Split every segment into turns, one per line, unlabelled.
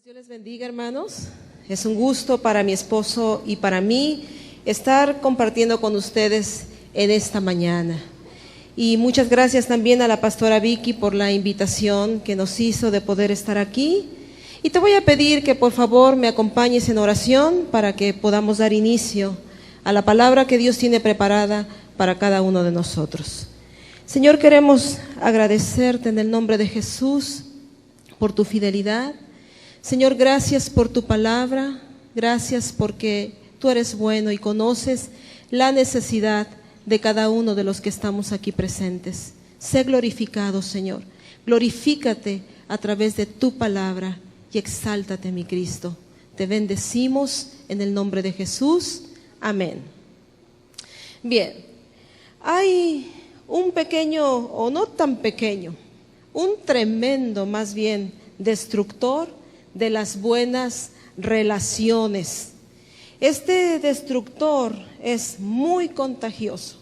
Pues Dios les bendiga, hermanos. Es un gusto para mi esposo y para mí estar compartiendo con ustedes en esta mañana. Y muchas gracias también a la pastora Vicky por la invitación que nos hizo de poder estar aquí. Y te voy a pedir que por favor me acompañes en oración para que podamos dar inicio a la palabra que Dios tiene preparada para cada uno de nosotros. Señor, queremos agradecerte en el nombre de Jesús por tu fidelidad. Señor, gracias por tu palabra, gracias porque tú eres bueno y conoces la necesidad de cada uno de los que estamos aquí presentes. Sé glorificado, Señor, glorifícate a través de tu palabra y exáltate, mi Cristo. Te bendecimos en el nombre de Jesús. Amén. Bien, hay un pequeño, o no tan pequeño, un tremendo más bien destructor de las buenas relaciones. Este destructor es muy contagioso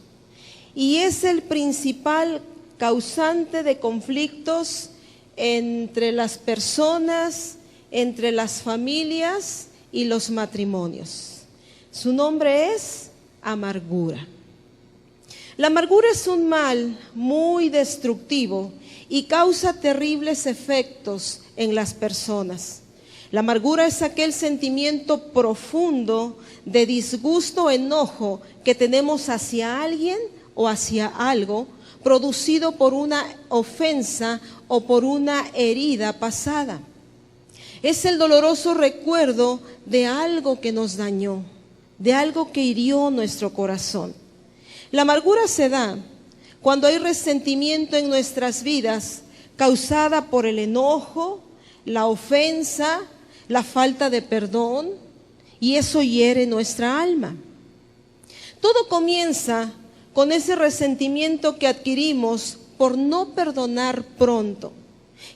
y es el principal causante de conflictos entre las personas, entre las familias y los matrimonios. Su nombre es amargura. La amargura es un mal muy destructivo y causa terribles efectos en las personas. La amargura es aquel sentimiento profundo de disgusto o enojo que tenemos hacia alguien o hacia algo, producido por una ofensa o por una herida pasada. Es el doloroso recuerdo de algo que nos dañó, de algo que hirió nuestro corazón. La amargura se da cuando hay resentimiento en nuestras vidas causada por el enojo, la ofensa, la falta de perdón, y eso hiere nuestra alma. Todo comienza con ese resentimiento que adquirimos por no perdonar pronto.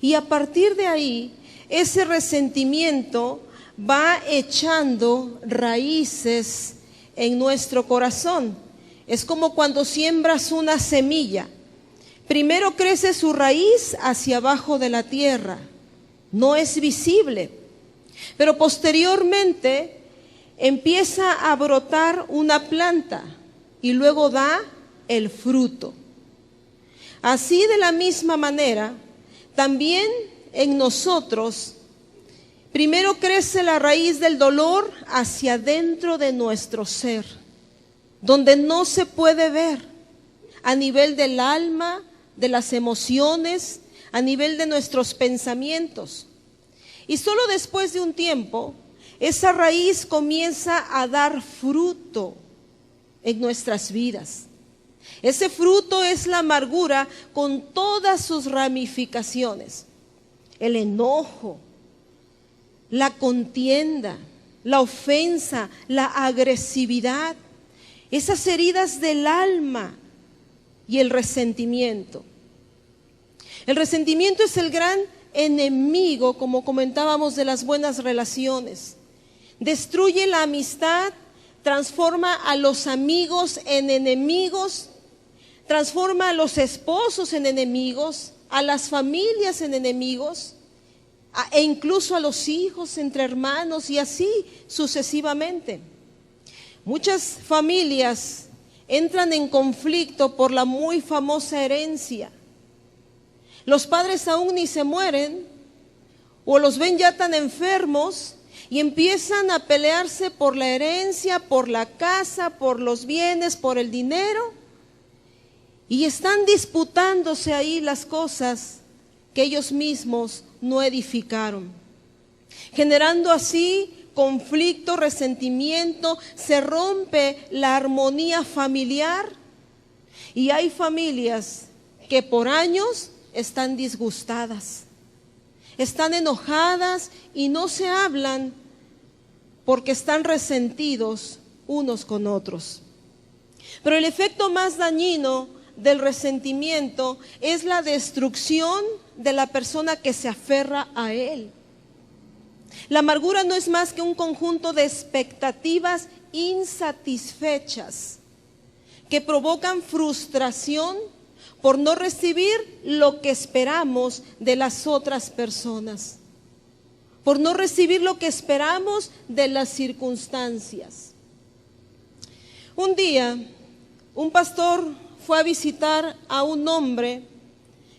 Y a partir de ahí, ese resentimiento va echando raíces en nuestro corazón. Es como cuando siembras una semilla. Primero crece su raíz hacia abajo de la tierra. No es visible, pero posteriormente empieza a brotar una planta y luego da el fruto. Así, de la misma manera, también en nosotros, primero crece la raíz del dolor hacia dentro de nuestro ser, donde no se puede ver, a nivel del alma, de las emociones, a nivel de nuestros pensamientos. Y solo después de un tiempo, esa raíz comienza a dar fruto en nuestras vidas. Ese fruto es la amargura con todas sus ramificaciones. El enojo, la contienda, la ofensa, la agresividad, esas heridas del alma y el resentimiento. El resentimiento es el gran enemigo, como comentábamos, de las buenas relaciones. Destruye la amistad, transforma a los amigos en enemigos, transforma a los esposos en enemigos, a las familias en enemigos, e incluso a los hijos entre hermanos, y así sucesivamente. Muchas familias entran en conflicto por la muy famosa herencia. Los padres aún ni se mueren o los ven ya tan enfermos y empiezan a pelearse por la herencia, por la casa, por los bienes, por el dinero, y están disputándose ahí las cosas que ellos mismos no edificaron, generando así conflicto, resentimiento. Se rompe la armonía familiar y hay familias que por años están disgustadas, están enojadas y no se hablan porque están resentidos unos con otros. Pero el efecto más dañino del resentimiento es la destrucción de la persona que se aferra a él. La amargura no es más que un conjunto de expectativas insatisfechas que provocan frustración por no recibir lo que esperamos de las otras personas. por no recibir lo que esperamos de las circunstancias. Un día, un pastor fue a visitar a un hombre,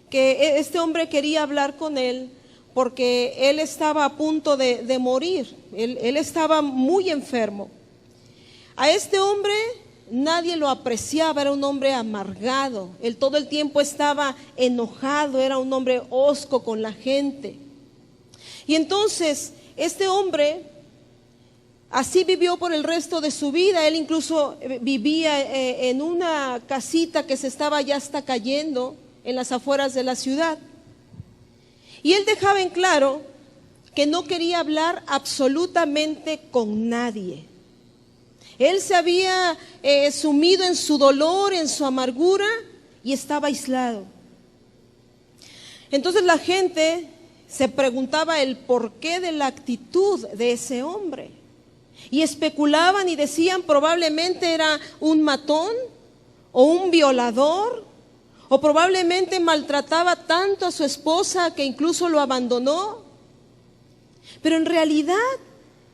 que este hombre quería hablar con él, porque él estaba a punto de morir, él estaba muy enfermo. A este hombre nadie lo apreciaba, era un hombre amargado, él todo el tiempo estaba enojado, era un hombre hosco con la gente. Y entonces este hombre así vivió por el resto de su vida. Él incluso vivía en una casita que se estaba ya hasta cayendo en las afueras de la ciudad. Y él dejaba en claro que no quería hablar absolutamente con nadie. Él se había sumido en su dolor, en su amargura, y estaba aislado. Entonces la gente se preguntaba el porqué de la actitud de ese hombre. Y especulaban y decían probablemente era un matón o un violador, o probablemente maltrataba tanto a su esposa que incluso lo abandonó. Pero en realidad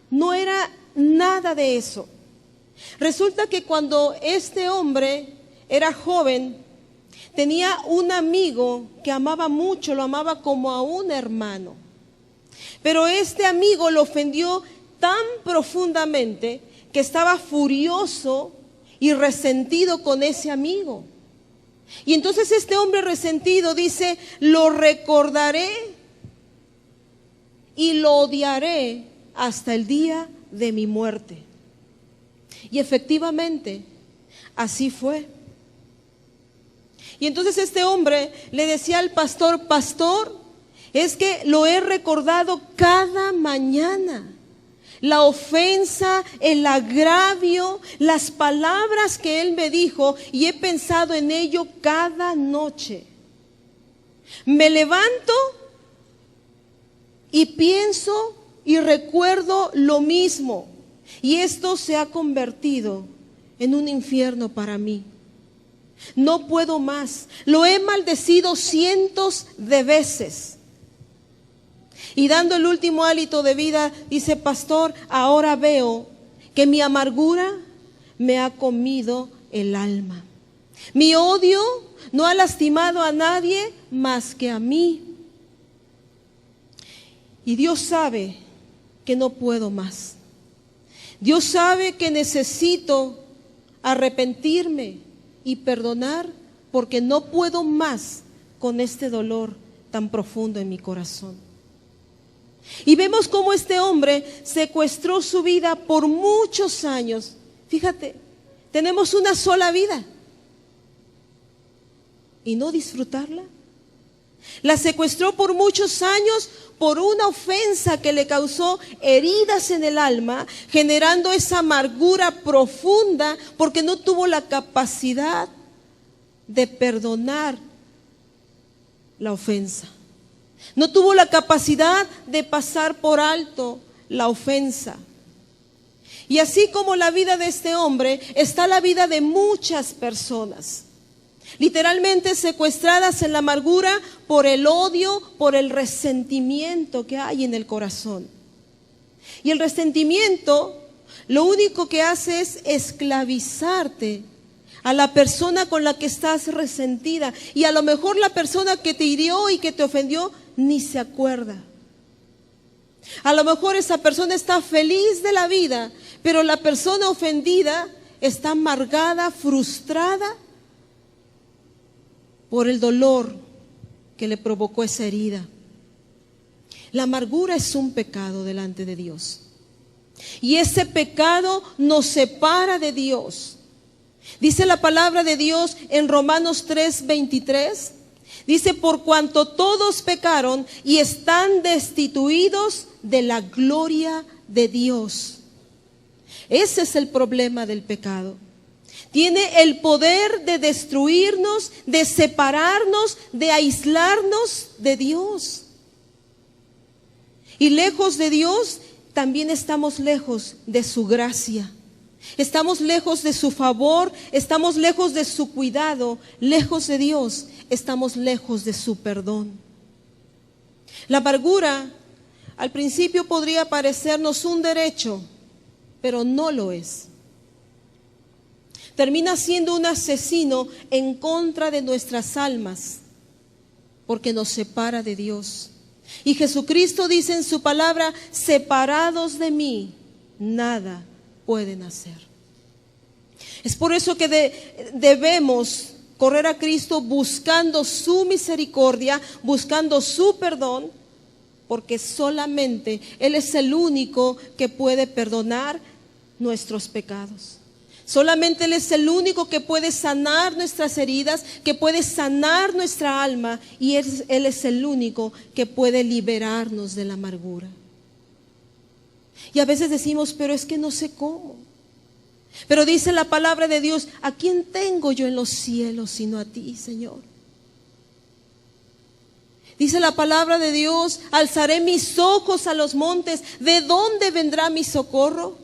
no era nada de eso. Resulta que cuando este hombre era joven, tenía un amigo que amaba mucho, lo amaba como a un hermano. Pero este amigo lo ofendió tan profundamente que estaba furioso y resentido con ese amigo. Y entonces este hombre resentido dice: lo recordaré y lo odiaré hasta el día de mi muerte. Y efectivamente, así fue. Y entonces este hombre le decía al pastor: pastor, es que lo he recordado cada mañana. La ofensa, el agravio, las palabras que él me dijo, y he pensado en ello cada noche. Me levanto y pienso y recuerdo lo mismo. Y esto se ha convertido en un infierno para mí. No puedo más. Lo he maldecido cientos de veces. Y dando el último hálito de vida, dice: pastor, ahora veo que mi amargura me ha comido el alma. Mi odio no ha lastimado a nadie más que a mí. Y Dios sabe que no puedo más. Dios sabe que necesito arrepentirme y perdonar, porque no puedo más con este dolor tan profundo en mi corazón. Y vemos cómo este hombre secuestró su vida por muchos años. Fíjate, tenemos una sola vida. ¿Y no disfrutarla? La secuestró por muchos años por una ofensa que le causó heridas en el alma, generando esa amargura profunda porque no tuvo la capacidad de perdonar la ofensa. No tuvo la capacidad de pasar por alto la ofensa. Y así como la vida de este hombre, está la vida de muchas personas, literalmente secuestradas en la amargura por el odio, por el resentimiento que hay en el corazón. Y el resentimiento lo único que hace es esclavizarte a la persona con la que estás resentida. Y a lo mejor la persona que te hirió y que te ofendió ni se acuerda. A lo mejor esa persona está feliz de la vida, pero la persona ofendida está amargada, frustrada por el dolor que le provocó esa herida. La amargura es un pecado delante de Dios. Y ese pecado nos separa de Dios. Dice la palabra de Dios en Romanos 3:23. Dice: por cuanto todos pecaron y están destituidos de la gloria de Dios. Ese es el problema del pecado. Tiene el poder de destruirnos, de separarnos, de aislarnos de Dios. Y lejos de Dios, también estamos lejos de su gracia. Estamos lejos de su favor, estamos lejos de su cuidado, lejos de Dios, estamos lejos de su perdón. La amargura al principio podría parecernos un derecho, pero no lo es. Termina siendo un asesino en contra de nuestras almas, porque nos separa de Dios. Y Jesucristo dice en su palabra: separados de mí, nada pueden hacer. Es por eso que debemos correr a Cristo buscando su misericordia, buscando su perdón, porque solamente Él es el único que puede perdonar nuestros pecados. Solamente Él es el único que puede sanar nuestras heridas, que puede sanar nuestra alma, y Él es el único que puede liberarnos de la amargura. Y a veces decimos: pero es que no sé cómo. Pero dice la palabra de Dios: ¿a quién tengo yo en los cielos sino a ti, Señor? Dice la palabra de Dios: alzaré mis ojos a los montes, ¿de dónde vendrá mi socorro?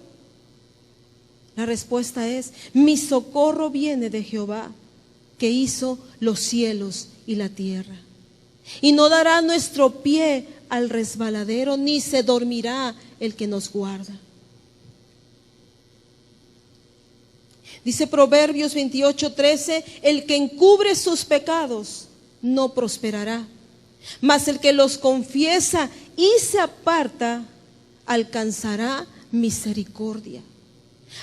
La respuesta es: mi socorro viene de Jehová, que hizo los cielos y la tierra. Y no dará nuestro pie al resbaladero, ni se dormirá el que nos guarda. Dice Proverbios 28:13: el que encubre sus pecados no prosperará, mas el que los confiesa y se aparta alcanzará misericordia.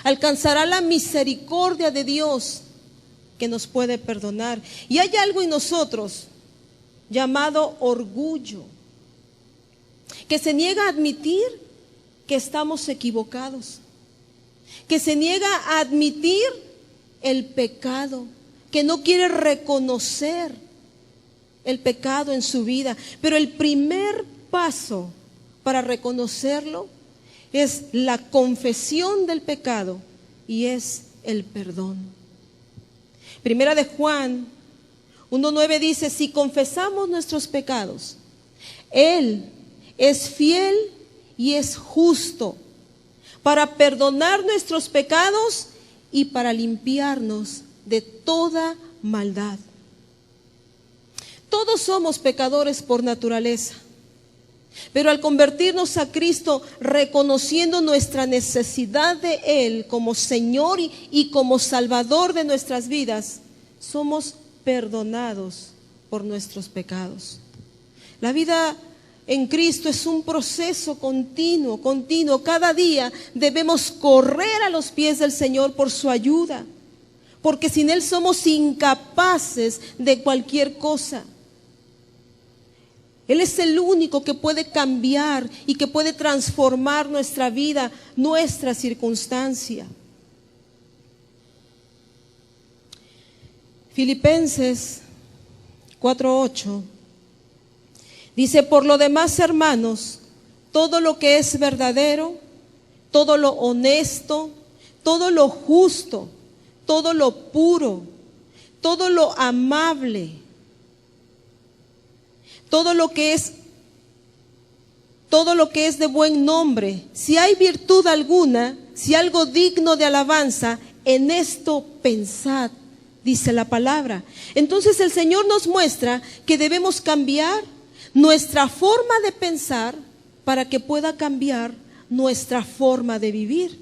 Alcanzará la misericordia de Dios, que nos puede perdonar. Y hay algo en nosotros llamado orgullo, que se niega a admitir que estamos equivocados, que se niega a admitir el pecado, que no quiere reconocer el pecado en su vida. Pero el primer paso para reconocerlo es la confesión del pecado, y es el perdón. Primera de Juan 1:9 dice: si confesamos nuestros pecados, Él es fiel y es justo para perdonar nuestros pecados y para limpiarnos de toda maldad. Todos somos pecadores por naturaleza, pero al convertirnos a Cristo, reconociendo nuestra necesidad de Él como Señor y como Salvador de nuestras vidas, somos perdonados por nuestros pecados. La vida en Cristo es un proceso continuo. Cada día debemos correr a los pies del Señor por su ayuda, porque sin Él somos incapaces de cualquier cosa. Él es el único que puede cambiar y que puede transformar nuestra vida, nuestra circunstancia. Filipenses 4:8 dice: por lo demás, hermanos, todo lo que es verdadero, todo lo honesto, todo lo justo, todo lo puro, todo lo amable, todo lo que es de buen nombre, si hay virtud alguna, si algo digno de alabanza, en esto pensad, dice la palabra. Entonces el Señor nos muestra que debemos cambiar nuestra forma de pensar para que pueda cambiar nuestra forma de vivir.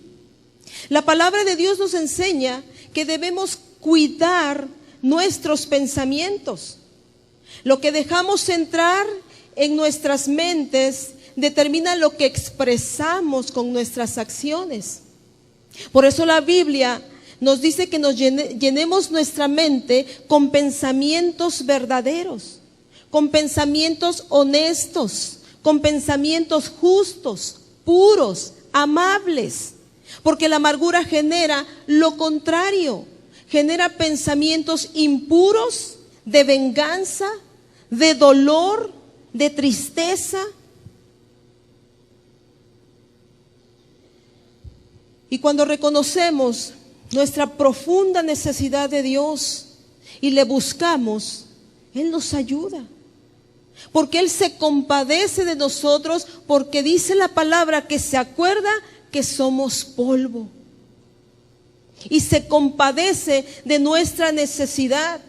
La palabra de Dios nos enseña que debemos cuidar nuestros pensamientos. Lo que dejamos entrar en nuestras mentes determina lo que expresamos con nuestras acciones. Por eso la Biblia nos dice que nos llenemos nuestra mente con pensamientos verdaderos, con pensamientos honestos, con pensamientos justos, puros, amables. Porque la amargura genera lo contrario, genera pensamientos impuros, de venganza, de dolor, de tristeza. Y cuando reconocemos nuestra profunda necesidad de Dios y le buscamos, Él nos ayuda. Porque Él se compadece de nosotros, porque dice la palabra que se acuerda que somos polvo. Y se compadece de nuestra necesidad.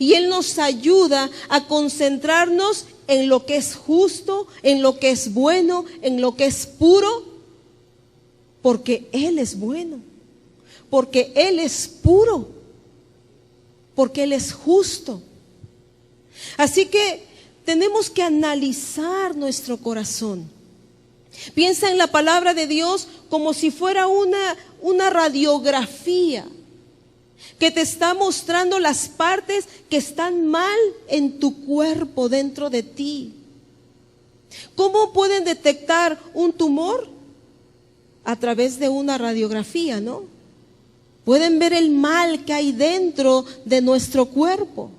Y Él nos ayuda a concentrarnos en lo que es justo, en lo que es bueno, en lo que es puro, porque Él es bueno, porque Él es puro, porque Él es justo. Así que tenemos que analizar nuestro corazón. Piensa en la palabra de Dios como si fuera una radiografía que te está mostrando las partes que están mal en tu cuerpo, dentro de ti. ¿Cómo pueden detectar un tumor? A través de una radiografía, ¿no? Pueden ver el mal que hay dentro de nuestro cuerpo.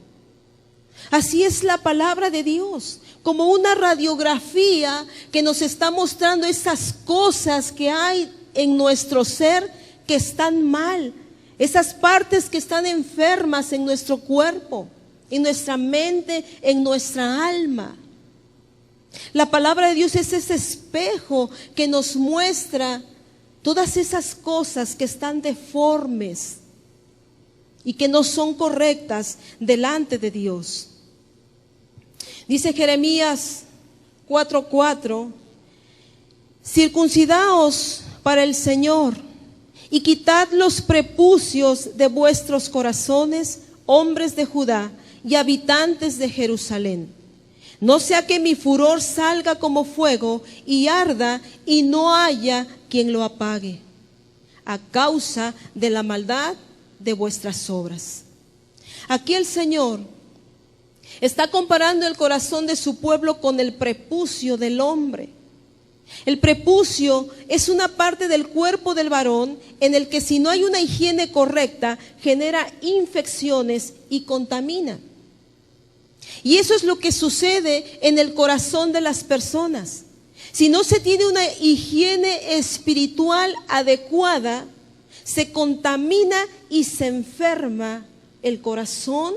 Así es la palabra de Dios, como una radiografía que nos está mostrando esas cosas que hay en nuestro ser que están mal, esas partes que están enfermas en nuestro cuerpo, en nuestra mente, en nuestra alma. La palabra de Dios es ese espejo que nos muestra todas esas cosas que están deformes y que no son correctas delante de Dios. Dice Jeremías 4:4, circuncidaos para el Señor y quitad los prepucios de vuestros corazones, hombres de Judá y habitantes de Jerusalén. No sea que mi furor salga como fuego y arda y no haya quien lo apague, a causa de la maldad de vuestras obras. Aquí el Señor está comparando el corazón de su pueblo con el prepucio del hombre. El prepucio es una parte del cuerpo del varón en el que, si no hay una higiene correcta, genera infecciones y contamina. Y eso es lo que sucede en el corazón de las personas. Si no se tiene una higiene espiritual adecuada, se contamina y se enferma el corazón,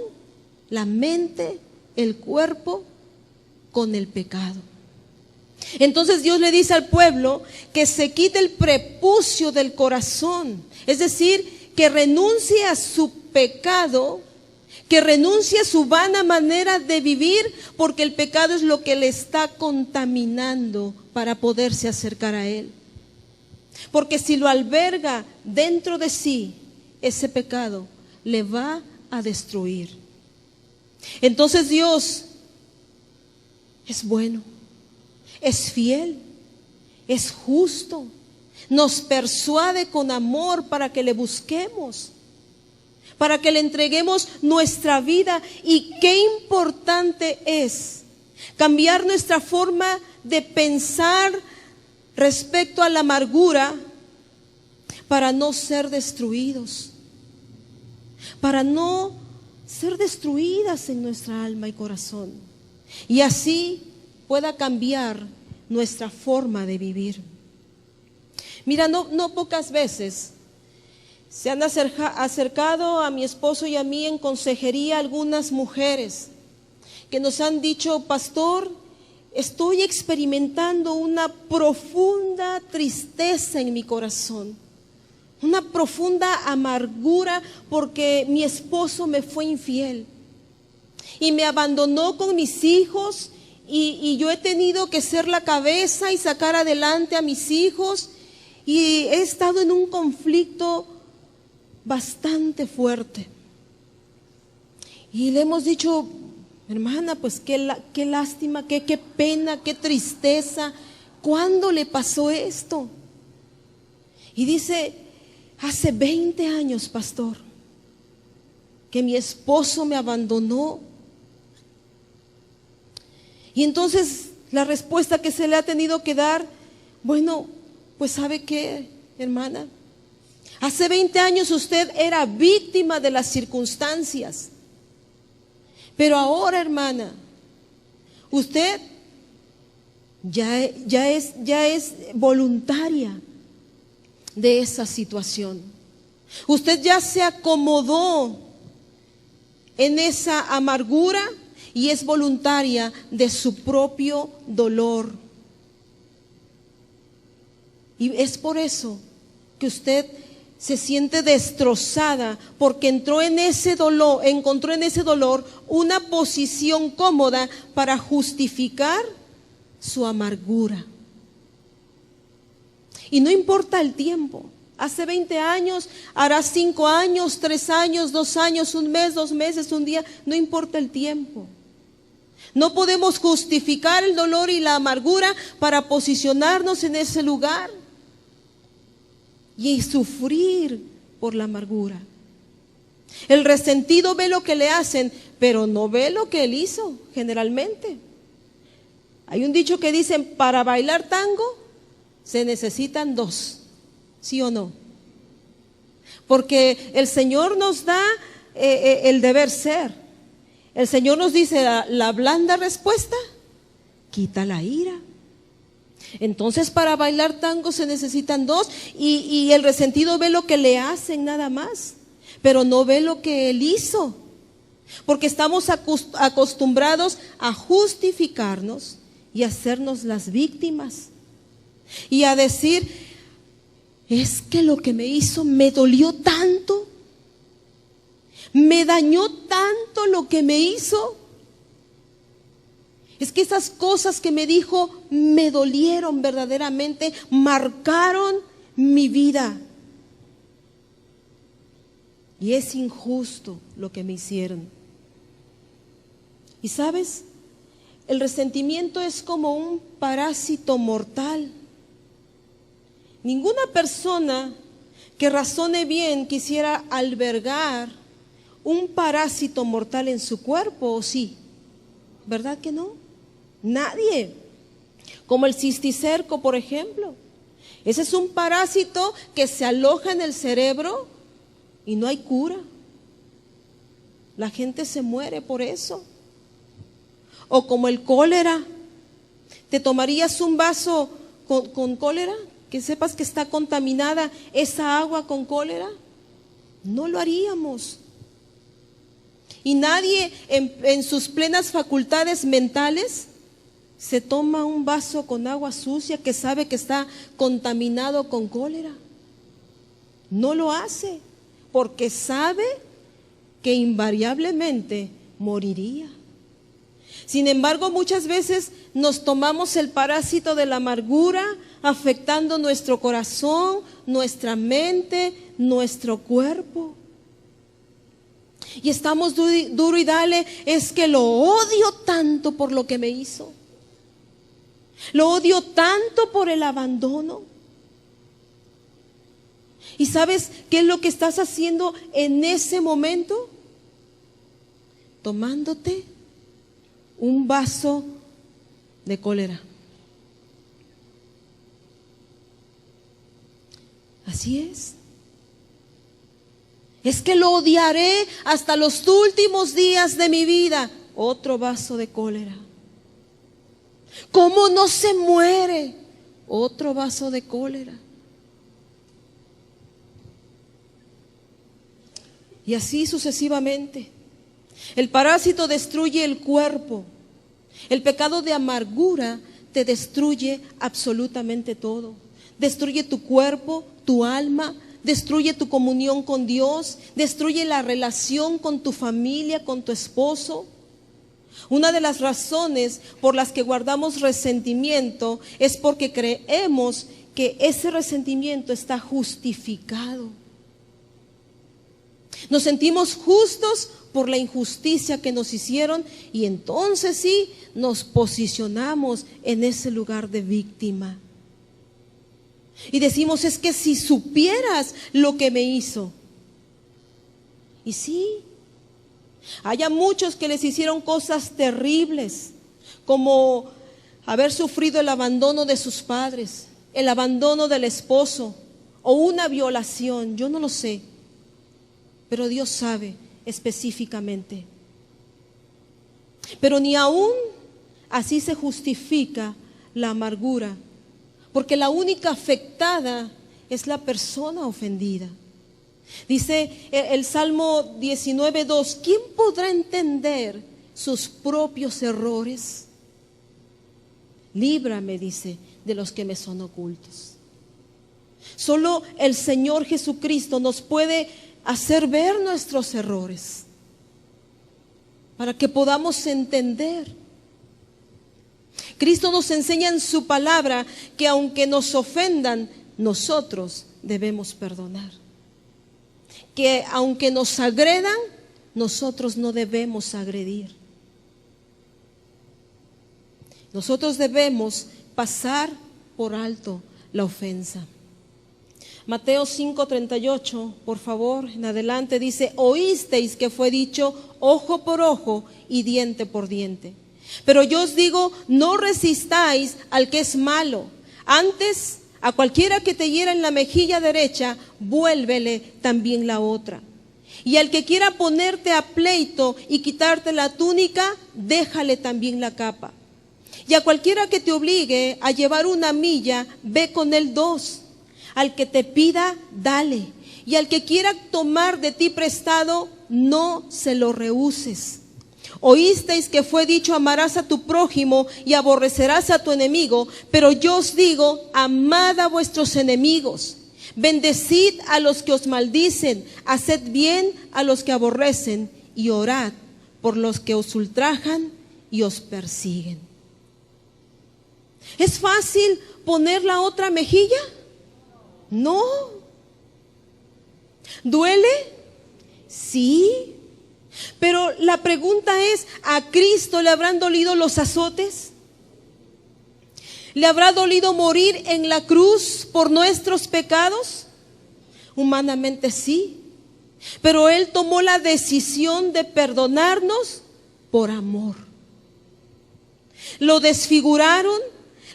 la mente, el cuerpo con el pecado. Entonces Dios le dice al pueblo que se quite el prepucio del corazón, es decir, que renuncie a su pecado, que renuncie a su vana manera de vivir, porque el pecado es lo que le está contaminando para poderse acercar a Él. Porque si lo alberga dentro de sí, ese pecado le va a destruir. Entonces Dios es bueno, es fiel, es justo, nos persuade con amor para que le busquemos, para que le entreguemos nuestra vida. Y qué importante es cambiar nuestra forma de pensar respecto a la amargura para no ser destruidos, para no ser destruidas en nuestra alma y corazón, y así pueda cambiar nuestra forma de vivir. Mira, no pocas veces se han acercado a mi esposo y a mí en consejería algunas mujeres que nos han dicho: pastor, estoy experimentando una profunda tristeza en mi corazón, una profunda amargura porque mi esposo me fue infiel y me abandonó con mis hijos, y yo he tenido que ser la cabeza y sacar adelante a mis hijos, y he estado en un conflicto bastante fuerte. Y le hemos dicho: hermana, pues qué lástima, qué pena, qué tristeza. ¿Cuándo le pasó esto? Y dice: hace 20 años, pastor, que mi esposo me abandonó. Y entonces la respuesta que se le ha tenido que dar: bueno, pues ¿sabe qué, hermana? Hace 20 años usted era víctima de las circunstancias, pero ahora, hermana, usted ya es voluntaria de esa situación. Usted ya se acomodó en esa amargura y es voluntaria de su propio dolor. Y es por eso que usted se siente destrozada porque encontró en ese dolor una posición cómoda para justificar su amargura. Y no importa el tiempo. Hace 20 años, hará 5 años, 3 años, 2 años, 1 mes, 2 meses, 1 día, no importa el tiempo. No podemos justificar el dolor y la amargura para posicionarnos en ese lugar y sufrir por la amargura. El resentido ve lo que le hacen, pero no ve lo que él hizo, generalmente. Hay un dicho que dice, para bailar tango se necesitan 2, ¿sí o no? Porque el Señor nos da el deber ser. El Señor nos dice, la blanda respuesta quita la ira. Entonces para bailar tango se necesitan 2 y el resentido ve lo que le hacen nada más, pero no ve lo que él hizo, porque estamos acostumbrados a justificarnos y a hacernos las víctimas y a decir, es que lo que me hizo me dolió tanto, me dañó tanto lo que me hizo. Es que esas cosas que me dijo me dolieron verdaderamente, marcaron mi vida. Y es injusto lo que me hicieron. Y sabes, el resentimiento es como un parásito mortal. Ninguna persona que razone bien quisiera albergar un parásito mortal en su cuerpo, ¿o sí? ¿Verdad que no? Nadie. Como el cisticerco, por ejemplo. Ese es un parásito que se aloja en el cerebro y no hay cura. La gente se muere por eso. O como el cólera. ¿Te tomarías un vaso con cólera? Que sepas que está contaminada esa agua con cólera. No lo haríamos. Y nadie en sus plenas facultades mentales se toma un vaso con agua sucia que sabe que está contaminado con cólera. No lo hace porque sabe que invariablemente moriría. Sin embargo, muchas veces nos tomamos el parásito de la amargura, afectando nuestro corazón, nuestra mente, nuestro cuerpo. Y estamos duro y dale, es que lo odio tanto por lo que me hizo. Lo odio tanto por el abandono. ¿Y sabes qué es lo que estás haciendo en ese momento? Tomándote un vaso de cólera. Así es. Es que lo odiaré hasta los últimos días de mi vida. Otro vaso de cólera. ¿Cómo no se muere? Otro vaso de cólera. Y así sucesivamente. El parásito destruye el cuerpo. El pecado de amargura te destruye absolutamente todo. Destruye tu cuerpo, tu alma, destruye tu comunión con Dios, destruye la relación con tu familia, con tu esposo. Una de las razones por las que guardamos resentimiento es porque creemos que ese resentimiento está justificado. Nos sentimos justos por la injusticia que nos hicieron y entonces sí nos posicionamos en ese lugar de víctima. Y decimos, es que si supieras lo que me hizo. Y sí, hay a muchos que les hicieron cosas terribles, como haber sufrido el abandono de sus padres, el abandono del esposo o una violación, yo no lo sé, pero Dios sabe específicamente. Pero ni aún así se justifica la amargura, porque la única afectada es la persona ofendida. Dice el Salmo 19:2, ¿quién podrá entender sus propios errores? Líbrame, dice, de los que me son ocultos. Solo el Señor Jesucristo nos puede hacer ver nuestros errores para que podamos entender. Cristo nos enseña en su palabra que aunque nos ofendan, nosotros debemos perdonar. Que aunque nos agredan, nosotros no debemos agredir. Nosotros debemos pasar por alto la ofensa. Mateo 5:38, por favor, en adelante dice: oísteis que fue dicho ojo por ojo y diente por diente. Pero yo os digo, no resistáis al que es malo. Antes, a cualquiera que te hiera en la mejilla derecha, vuélvele también la otra. Y al que quiera ponerte a pleito y quitarte la túnica, déjale también la capa. Y a cualquiera que te obligue a llevar una milla, ve con él 2. Al que te pida, dale. Y al que quiera tomar de ti prestado, no se lo rehuses. Oísteis que fue dicho: amarás a tu prójimo y aborrecerás a tu enemigo. Pero yo os digo, amad a vuestros enemigos. Bendecid a los que os maldicen. Haced bien a los que aborrecen. Y orad por los que os ultrajan y os persiguen. ¿Es fácil poner la otra mejilla? No. ¿Duele? Sí. Pero la pregunta es, ¿a Cristo le habrán dolido los azotes? ¿Le habrá dolido morir en la cruz por nuestros pecados? Humanamente sí. Pero Él tomó la decisión de perdonarnos por amor. Lo desfiguraron,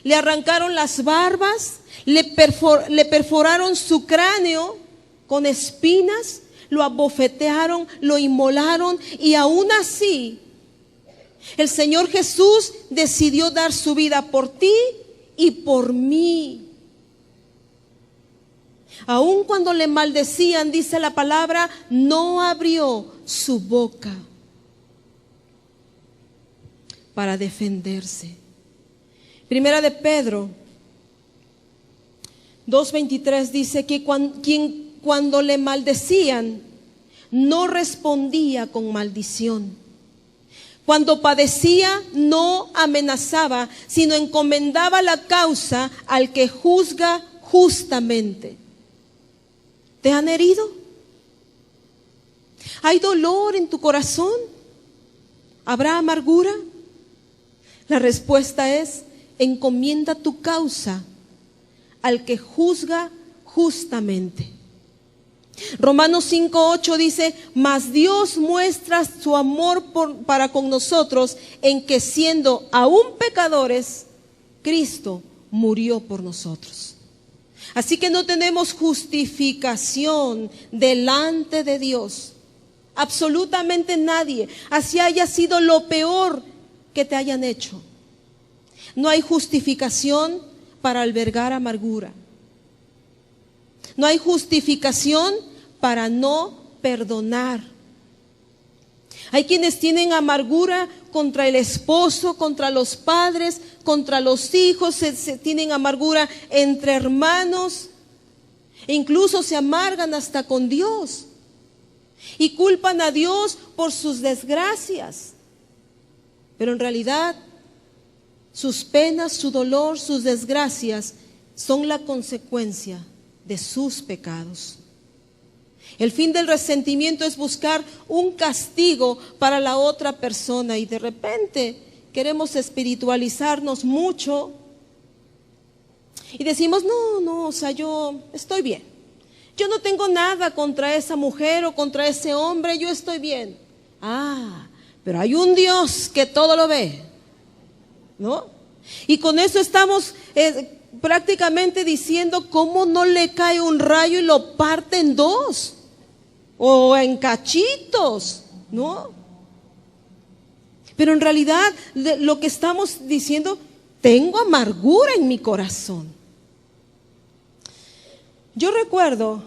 le arrancaron las barbas, le perforaron su cráneo con espinas, lo abofetearon, lo inmolaron, y aún así el Señor Jesús decidió dar su vida por ti y por mí. Aun cuando le maldecían, dice la palabra, no abrió su boca para defenderse. Primera de Pedro 2:23 dice que cuando le maldecían, no respondía con maldición. Cuando padecía, no amenazaba, sino encomendaba la causa al que juzga justamente. ¿Te han herido? ¿Hay dolor en tu corazón? ¿Habrá amargura? La respuesta es: encomienda tu causa al que juzga justamente. Romanos 5:8 dice: mas Dios muestra su amor para con nosotros en que, siendo aún pecadores, Cristo murió por nosotros. Así que no tenemos justificación delante de Dios. Absolutamente nadie, así haya sido lo peor que te hayan hecho. No hay justificación para albergar amargura. No hay justificación para no perdonar. Hay quienes tienen amargura contra el esposo, contra los padres, contra los hijos, tienen amargura entre hermanos, e incluso se amargan hasta con Dios y culpan a Dios por sus desgracias. Pero en realidad, sus penas, su dolor, sus desgracias son la consecuencia de sus pecados. El fin del resentimiento es buscar un castigo para la otra persona, y de repente queremos espiritualizarnos mucho y decimos: no, yo estoy bien. Yo no tengo nada contra esa mujer o contra ese hombre, yo estoy bien. Pero hay un Dios que todo lo ve, ¿no? Y con eso estamos prácticamente diciendo: ¿cómo no le cae un rayo y lo parte en dos? O en cachitos, ¿no? Pero en realidad lo que estamos diciendo: tengo amargura en mi corazón. Yo recuerdo,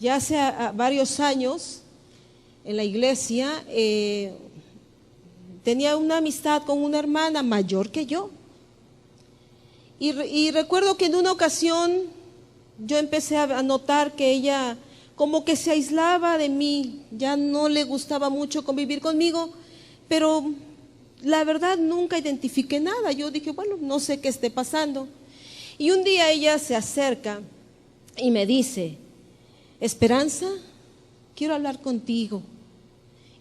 ya hace varios años, en la iglesia, tenía una amistad con una hermana mayor que yo. Y recuerdo que en una ocasión yo empecé a notar que ella como que se aislaba de mí, ya no le gustaba mucho convivir conmigo, pero la verdad nunca identifiqué nada. Yo dije, bueno, no sé qué esté pasando. Y un día ella se acerca y me dice, Esperanza, quiero hablar contigo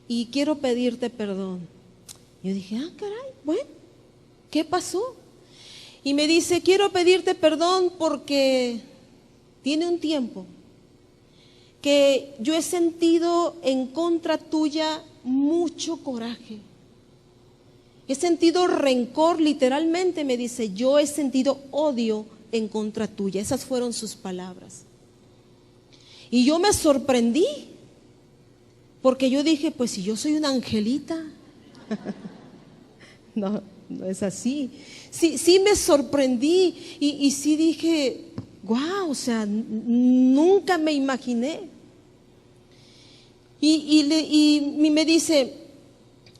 y quiero pedirte perdón. Yo dije, caray, bueno, ¿qué pasó? Y me dice, quiero pedirte perdón porque tiene un tiempo que yo he sentido en contra tuya mucho coraje. He sentido rencor, literalmente me dice, yo he sentido odio en contra tuya. Esas fueron sus palabras. Y yo me sorprendí, porque yo dije, pues si yo soy una angelita. No, no es así. Sí me sorprendí y sí dije, wow, o sea, nunca me imaginé. Y me dice,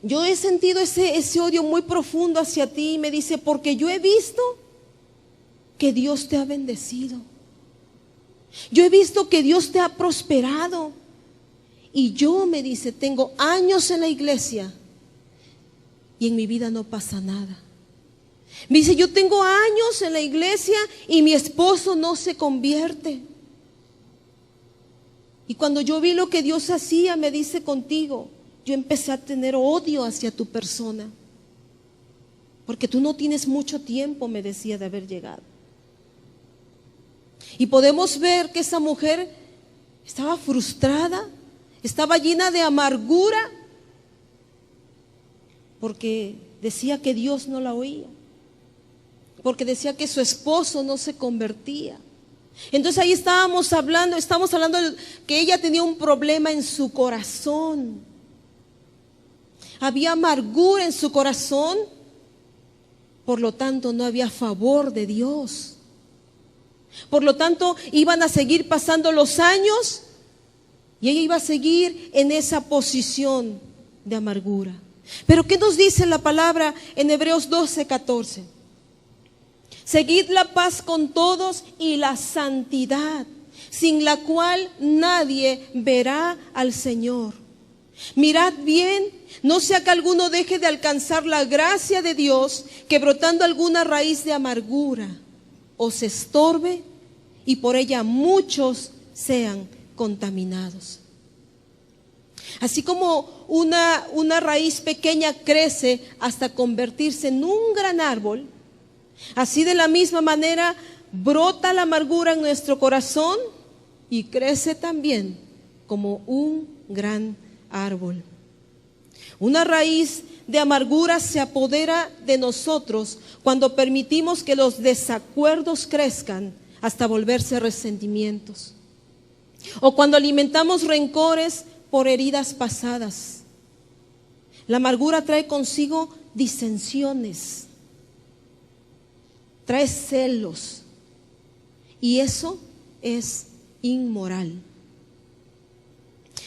yo he sentido ese odio muy profundo hacia ti. Y me dice, porque yo he visto que Dios te ha bendecido. Yo he visto que Dios te ha prosperado. Y yo, me dice, tengo años en la iglesia y en mi vida no pasa nada. Me dice, yo tengo años en la iglesia y mi esposo no se convierte. Y cuando yo vi lo que Dios hacía, me dice, contigo, yo empecé a tener odio hacia tu persona. Porque tú no tienes mucho tiempo, me decía, de haber llegado. Y podemos ver que esa mujer estaba frustrada, estaba llena de amargura, porque decía que Dios no la oía, porque decía que su esposo no se convertía. Entonces ahí estamos hablando de que ella tenía un problema en su corazón. Había amargura en su corazón, por lo tanto no había favor de Dios. Por lo tanto iban a seguir pasando los años y ella iba a seguir en esa posición de amargura. Pero ¿qué nos dice la palabra en Hebreos 12:14? Seguid la paz con todos y la santidad, sin la cual nadie verá al Señor. Mirad bien, no sea que alguno deje de alcanzar la gracia de Dios, que brotando alguna raíz de amargura os estorbe y por ella muchos sean contaminados. Así como una raíz pequeña crece hasta convertirse en un gran árbol, así de la misma manera brota la amargura en nuestro corazón y crece también como un gran árbol. Una raíz de amargura se apodera de nosotros cuando permitimos que los desacuerdos crezcan hasta volverse resentimientos, o cuando alimentamos rencores por heridas pasadas. La amargura trae consigo disensiones, trae celos, y eso es inmoral.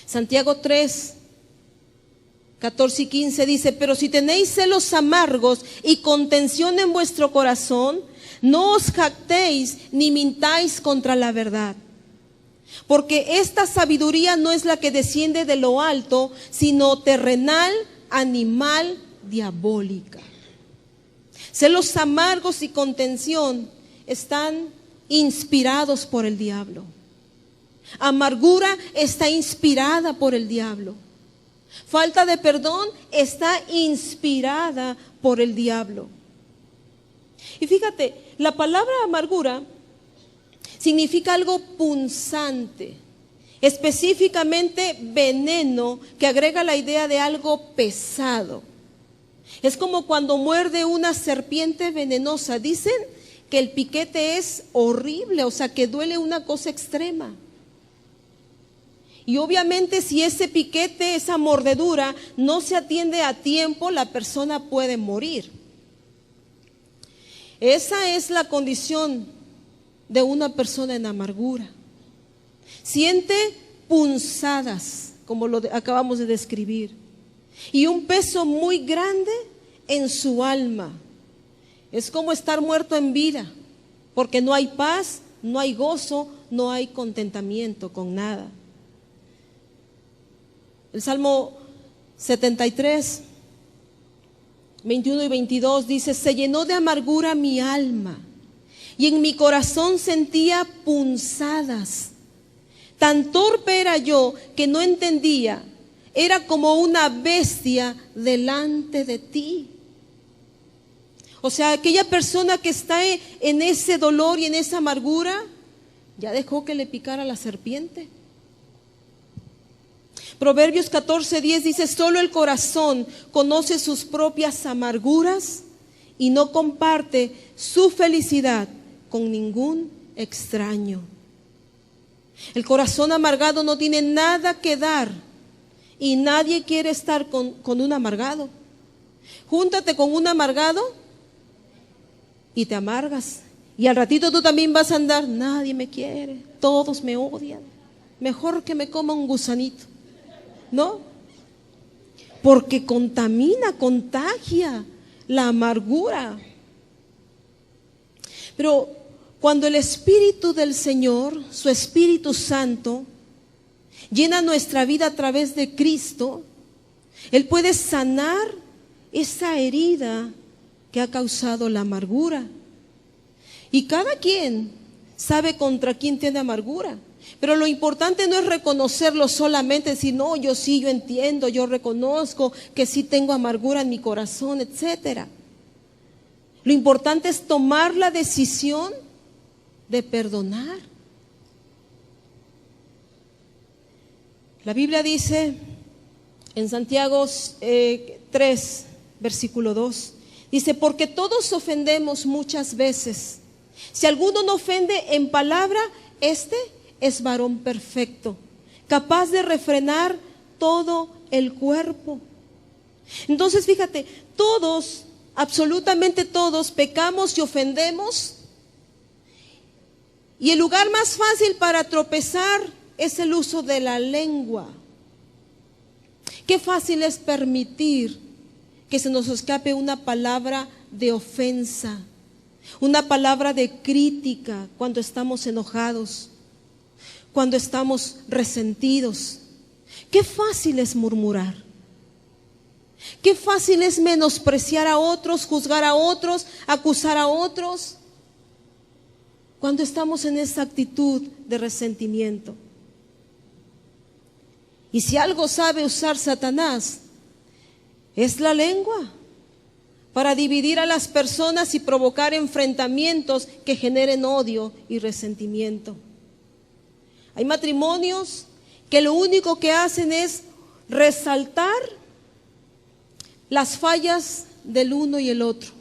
Santiago 3:14-15 dice, pero si tenéis celos amargos y contención en vuestro corazón, no os jactéis ni mintáis contra la verdad. Porque esta sabiduría no es la que desciende de lo alto, sino terrenal, animal, diabólica. Celos amargos y contención están inspirados por el diablo. Amargura está inspirada por el diablo. Falta de perdón está inspirada por el diablo. Y fíjate, la palabra amargura significa algo punzante, específicamente veneno, que agrega la idea de algo pesado. Es como cuando muerde una serpiente venenosa. Dicen que el piquete es horrible, o sea, que duele una cosa extrema. Y obviamente si ese piquete, esa mordedura, no se atiende a tiempo, la persona puede morir. Esa es la condición de una persona en amargura. Siente punzadas, como lo acabamos de describir, y un peso muy grande en su alma. Es como estar muerto en vida, porque no hay paz, no hay gozo, no hay contentamiento con nada. El Salmo 73, 21 y 22 dice: se llenó de amargura mi alma, y en mi corazón sentía punzadas. Tan torpe era yo que no entendía, era como una bestia delante de ti. O sea, aquella persona que está en ese dolor y en esa amargura, ya dejó que le picara la serpiente. Proverbios 14:10 dice: solo el corazón conoce sus propias amarguras y no comparte su felicidad con ningún extraño. El corazón amargado no tiene nada que dar y nadie quiere estar con un amargado. Júntate con un amargado y te amargas. Y al ratito tú también vas a andar: nadie me quiere, todos me odian, mejor que me coma un gusanito. ¿No? Porque contamina, contagia la amargura. Pero cuando el Espíritu del Señor, su Espíritu Santo, llena nuestra vida a través de Cristo, Él puede sanar esa herida que ha causado la amargura. Y cada quien sabe contra quién tiene amargura. Pero lo importante no es reconocerlo solamente, decir: no, yo sí, yo entiendo, yo reconozco que sí tengo amargura en mi corazón, etcétera. Lo importante es tomar la decisión de perdonar. La Biblia dice en Santiago 3, versículo 2, dice: porque todos ofendemos muchas veces. Si alguno no ofende en palabra, este es varón perfecto, capaz de refrenar todo el cuerpo. Entonces, fíjate, todos, absolutamente todos, pecamos y ofendemos. Y el lugar más fácil para tropezar es el uso de la lengua. Qué fácil es permitir que se nos escape una palabra de ofensa, una palabra de crítica cuando estamos enojados, cuando estamos resentidos. Qué fácil es murmurar. Qué fácil es menospreciar a otros, juzgar a otros, acusar a otros, cuando estamos en esa actitud de resentimiento. Y si algo sabe usar Satanás, es la lengua, para dividir a las personas y provocar enfrentamientos que generen odio y resentimiento. Hay matrimonios que lo único que hacen es resaltar las fallas del uno y el otro.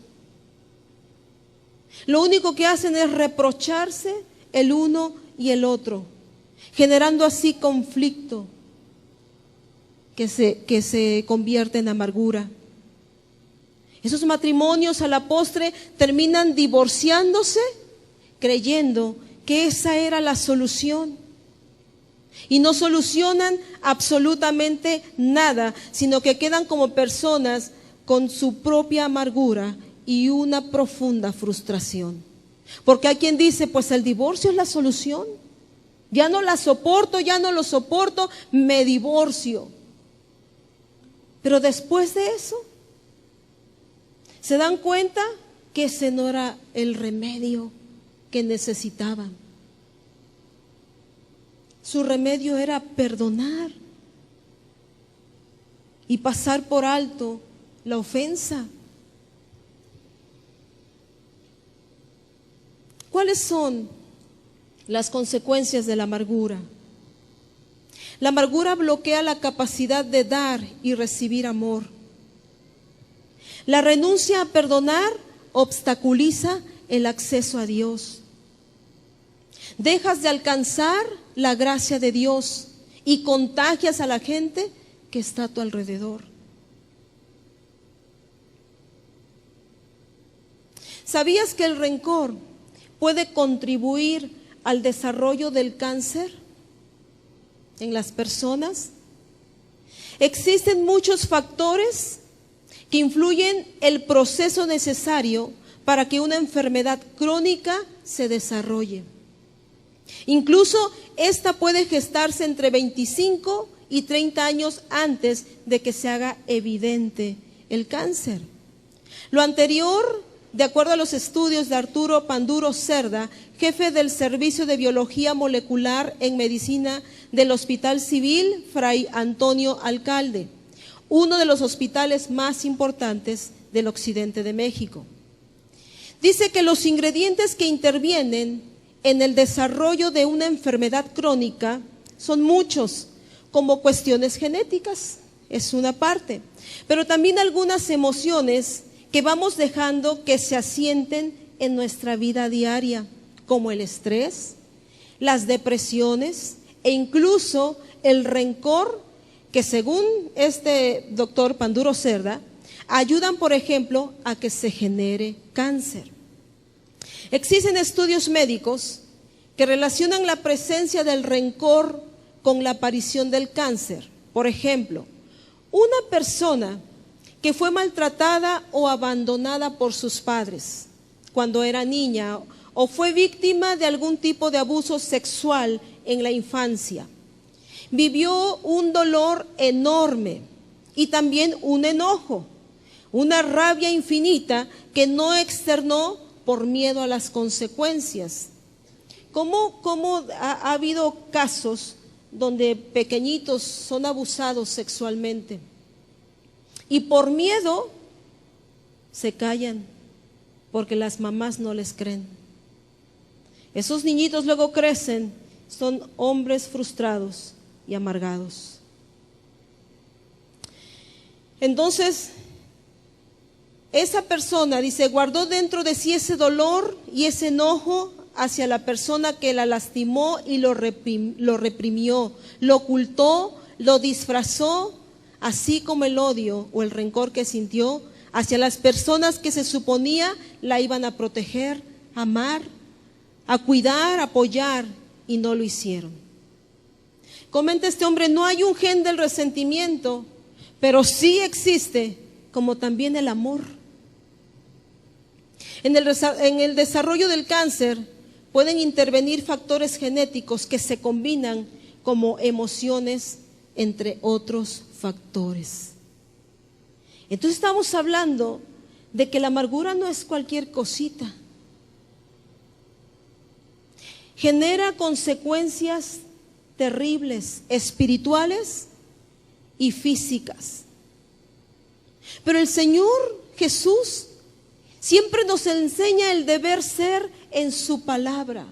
Lo único que hacen es reprocharse el uno y el otro, generando así conflicto que se convierte en amargura. Esos matrimonios a la postre terminan divorciándose creyendo que esa era la solución. Y no solucionan absolutamente nada, sino que quedan como personas con su propia amargura y una profunda frustración. Porque hay quien dice: pues el divorcio es la solución. Ya no la soporto, ya no lo soporto, me divorcio. Pero después de eso, se dan cuenta que ese no era el remedio que necesitaban. Su remedio era perdonar y pasar por alto la ofensa. ¿Cuáles son las consecuencias de la amargura? La amargura bloquea la capacidad de dar y recibir amor. La renuncia a perdonar obstaculiza el acceso a Dios. Dejas de alcanzar la gracia de Dios y contagias a la gente que está a tu alrededor. ¿Sabías que el rencor puede contribuir al desarrollo del cáncer en las personas? Existen muchos factores que influyen el proceso necesario para que una enfermedad crónica se desarrolle. Incluso esta puede gestarse entre 25 y 30 años antes de que se haga evidente el cáncer. Lo anterior, de acuerdo a los estudios de Arturo Panduro Cerda, jefe del Servicio de Biología Molecular en Medicina del Hospital Civil Fray Antonio Alcalde, uno de los hospitales más importantes del occidente de México. Dice que los ingredientes que intervienen en el desarrollo de una enfermedad crónica son muchos, como cuestiones genéticas, es una parte, pero también algunas emociones que vamos dejando que se asienten en nuestra vida diaria, como el estrés, las depresiones e incluso el rencor, que según este doctor Panduro Cerda, ayudan, por ejemplo, a que se genere cáncer. Existen estudios médicos que relacionan la presencia del rencor con la aparición del cáncer. Por ejemplo, una persona que fue maltratada o abandonada por sus padres cuando era niña o fue víctima de algún tipo de abuso sexual en la infancia, vivió un dolor enorme y también un enojo, una rabia infinita que no externó por miedo a las consecuencias. ¿Cómo ha habido casos donde pequeñitos son abusados sexualmente y por miedo se callan porque las mamás no les creen? Esos niñitos luego crecen, son hombres frustrados y amargados. Entonces, esa persona, dice, guardó dentro de sí ese dolor y ese enojo hacia la persona que la lastimó y lo reprimió, lo ocultó, lo disfrazó, así como el odio o el rencor que sintió hacia las personas que se suponía la iban a proteger, amar, a cuidar, apoyar, y no lo hicieron. Comenta este hombre, no hay un gen del resentimiento, pero sí existe, como también el amor. En el desarrollo del cáncer pueden intervenir factores genéticos que se combinan como emociones, entre otros factores. Entonces estamos hablando de que la amargura no es cualquier cosita. Genera consecuencias terribles, espirituales y físicas. Pero el Señor Jesús siempre nos enseña el deber ser en su palabra.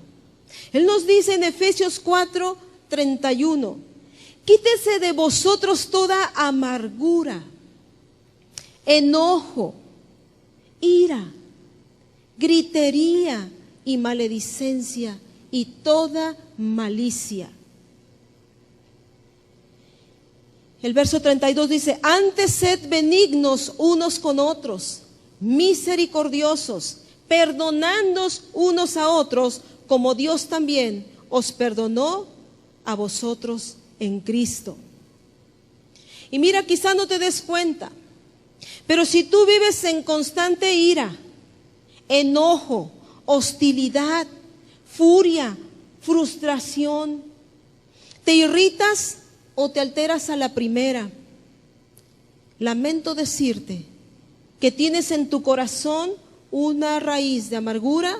Él nos dice en Efesios 4:31, quítese de vosotros toda amargura, enojo, ira, gritería y maledicencia y toda malicia. El verso 32 dice, antes sed benignos unos con otros, misericordiosos, perdonándoos unos a otros, como Dios también os perdonó a vosotros en Cristo. Y mira, quizá no te des cuenta, pero si tú vives en constante ira, enojo, hostilidad, furia, frustración, te irritas o te alteras a la primera, lamento decirte que tienes en tu corazón una raíz de amargura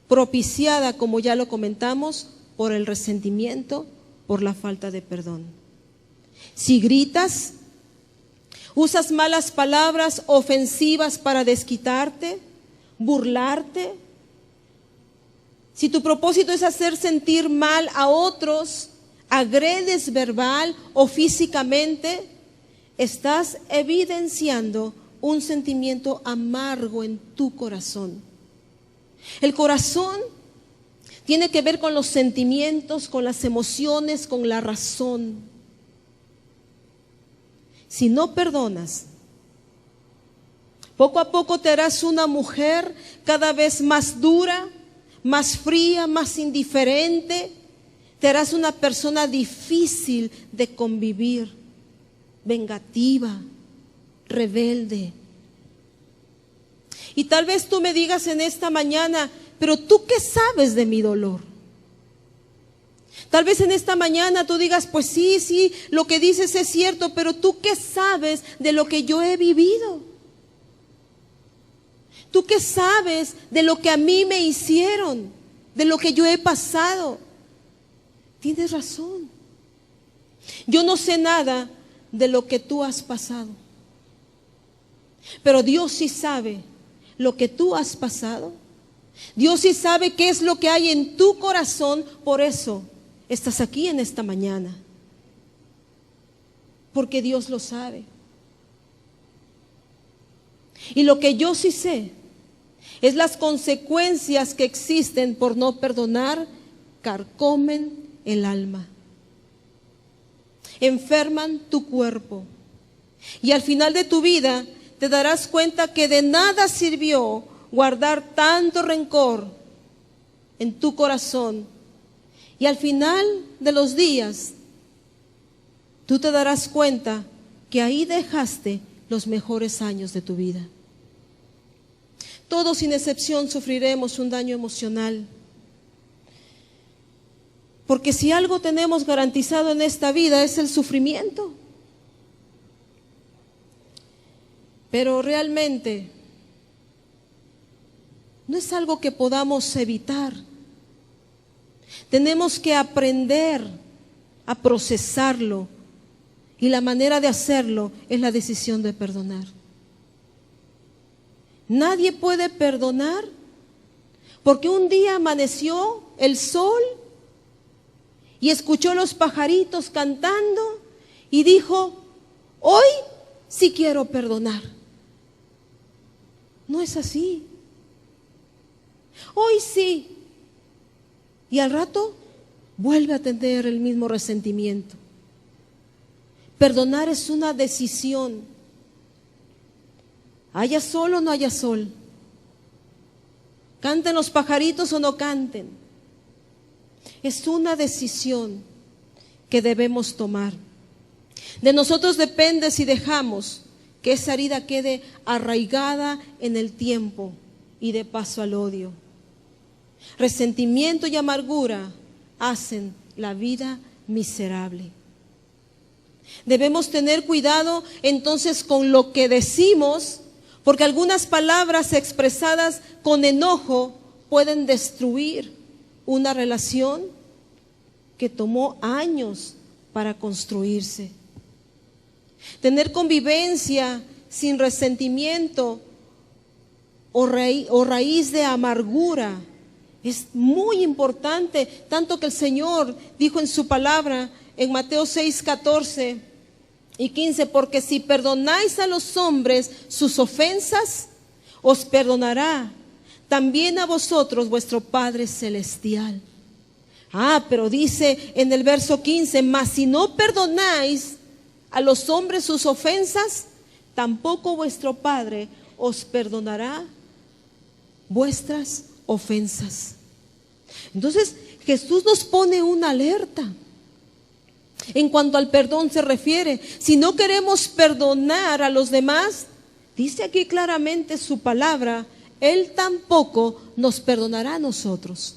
propiciada, como ya lo comentamos, por el resentimiento, por la falta de perdón. Si gritas, usas malas palabras ofensivas para desquitarte, burlarte, si tu propósito es hacer sentir mal a otros, agredes verbal o físicamente, estás evidenciando un sentimiento amargo en tu corazón. El corazón tiene que ver con los sentimientos, con las emociones, con la razón. Si no perdonas, poco a poco te harás una mujer cada vez más dura, más fría, más indiferente. Te harás una persona difícil de convivir, vengativa, rebelde. Y tal vez tú me digas en esta mañana, pero ¿tú qué sabes de mi dolor? Tal vez en esta mañana tú digas, pues sí, lo que dices es cierto, pero ¿tú qué sabes de lo que yo he vivido? ¿Tú qué sabes de lo que a mí me hicieron? De lo que yo he pasado. Tienes razón. Yo no sé nada de lo que tú has pasado. Pero Dios sí sabe lo que tú has pasado. Dios sí sabe qué es lo que hay en tu corazón. Por eso estás aquí en esta mañana. Porque Dios lo sabe. Y lo que yo sí sé es las consecuencias que existen por no perdonar, carcomen el alma, enferman tu cuerpo. Y al final de tu vida te darás cuenta que de nada sirvió guardar tanto rencor en tu corazón. Y al final de los días, tú te darás cuenta que ahí dejaste los mejores años de tu vida. Todos sin excepción sufriremos un daño emocional. Porque si algo tenemos garantizado en esta vida es el sufrimiento. Pero realmente no es algo que podamos evitar. Tenemos que aprender a procesarlo. Y la manera de hacerlo es la decisión de perdonar. Nadie puede perdonar porque un día amaneció el sol y escuchó los pajaritos cantando y dijo, hoy sí quiero perdonar. No es así. Hoy sí. Y al rato vuelve a tener el mismo resentimiento. Perdonar es una decisión. Haya sol o no haya sol. Canten los pajaritos o no canten. Es una decisión que debemos tomar. De nosotros depende si dejamos que esa herida quede arraigada en el tiempo y de paso al odio. Resentimiento y amargura hacen la vida miserable. Debemos tener cuidado entonces con lo que decimos, porque algunas palabras expresadas con enojo pueden destruir una relación que tomó años para construirse. Tener convivencia sin resentimiento o raíz de amargura es muy importante, tanto que el Señor dijo en su palabra en Mateo 6, 14 y 15, porque si perdonáis a los hombres sus ofensas, os perdonará también a vosotros vuestro Padre Celestial. Pero dice en el verso 15, mas si no perdonáis a los hombres sus ofensas, tampoco vuestro Padre os perdonará vuestras ofensas. Entonces Jesús nos pone una alerta en cuanto al perdón se refiere. Si no queremos perdonar a los demás, dice aquí claramente su palabra, Él tampoco nos perdonará a nosotros.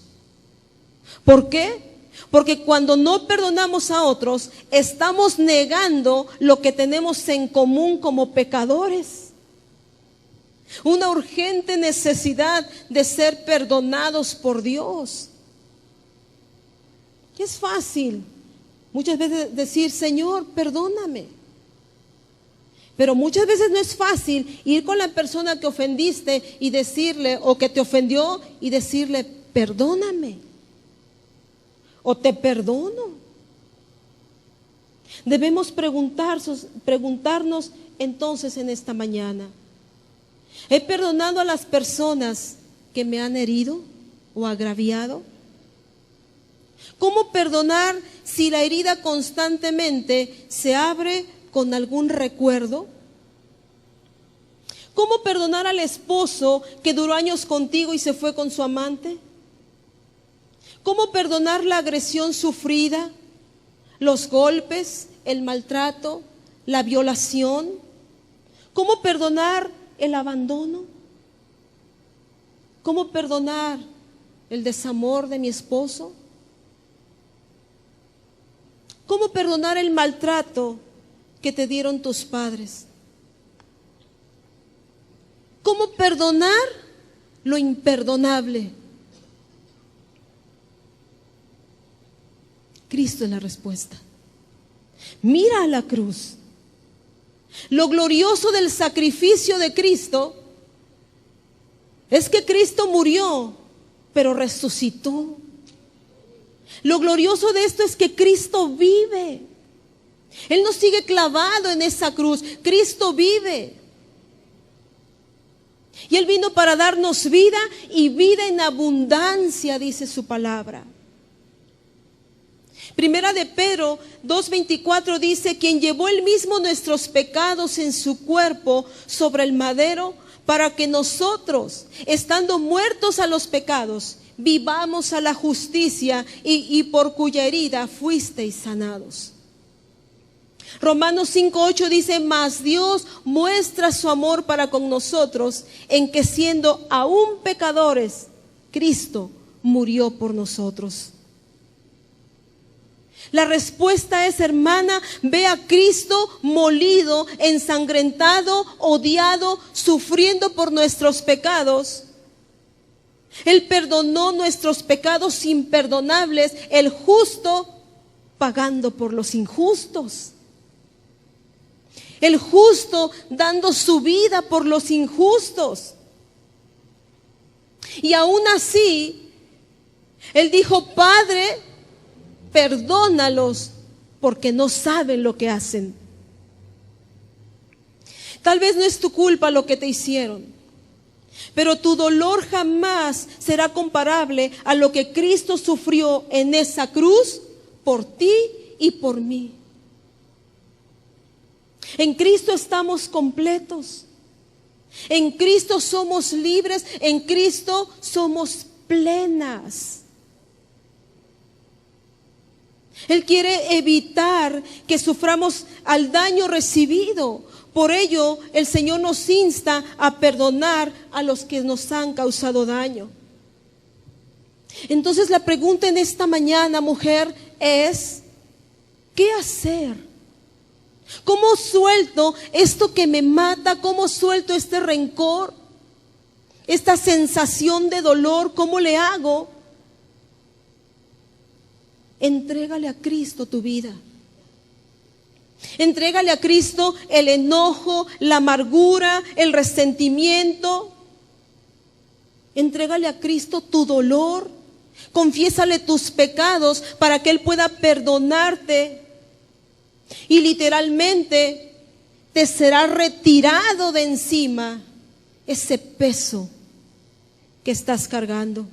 ¿Por qué? Porque cuando no perdonamos a otros, estamos negando lo que tenemos en común como pecadores. Una urgente necesidad de ser perdonados por Dios. Es fácil muchas veces decir, Señor, perdóname. Pero muchas veces no es fácil ir con la persona que ofendiste y decirle, o que te ofendió, y decirle, perdóname. O te perdono. Debemos preguntarnos entonces en esta mañana, ¿he perdonado a las personas que me han herido o agraviado? ¿Cómo perdonar si la herida constantemente se abre con algún recuerdo? ¿Cómo perdonar al esposo que duró años contigo y se fue con su amante? ¿Cómo perdonar la agresión sufrida, los golpes, el maltrato, la violación? ¿Cómo perdonar el abandono? ¿Cómo perdonar el desamor de mi esposo? ¿Cómo perdonar el maltrato que te dieron tus padres? ¿Cómo perdonar lo imperdonable? Cristo es la respuesta. Mira a la cruz. Lo glorioso del sacrificio de Cristo es que Cristo murió, pero resucitó. Lo glorioso de esto es que Cristo vive. Él no sigue clavado en esa cruz. Cristo vive. Y Él vino para darnos vida y vida en abundancia, dice su palabra. Primera de Pedro 2:24 dice: quien llevó él mismo nuestros pecados en su cuerpo sobre el madero, para que nosotros, estando muertos a los pecados, vivamos a la justicia, y por cuya herida fuisteis sanados. Romanos 5:8 dice: mas Dios muestra su amor para con nosotros, en que siendo aún pecadores, Cristo murió por nosotros. La respuesta es, hermana, ve a Cristo molido, ensangrentado, odiado, sufriendo por nuestros pecados. Él perdonó nuestros pecados imperdonables, el justo pagando por los injustos. El justo dando su vida por los injustos. Y aún así, Él dijo: Padre, perdónalos, porque no saben lo que hacen. Tal vez no es tu culpa lo que te hicieron, pero tu dolor jamás será comparable a lo que Cristo sufrió en esa cruz por ti y por mí. En Cristo estamos completos. En Cristo somos libres. En Cristo somos plenas. Él quiere evitar que suframos al daño recibido. Por ello, el Señor nos insta a perdonar a los que nos han causado daño. Entonces, la pregunta en esta mañana, mujer, es: ¿qué hacer? ¿Cómo suelto esto que me mata? ¿Cómo suelto este rencor? Esta sensación de dolor, ¿cómo le hago? Entrégale a Cristo tu vida. Entrégale a Cristo el enojo, la amargura, el resentimiento. Entrégale a Cristo tu dolor. Confiésale tus pecados para que Él pueda perdonarte. Y literalmente te será retirado de encima ese peso que estás cargando.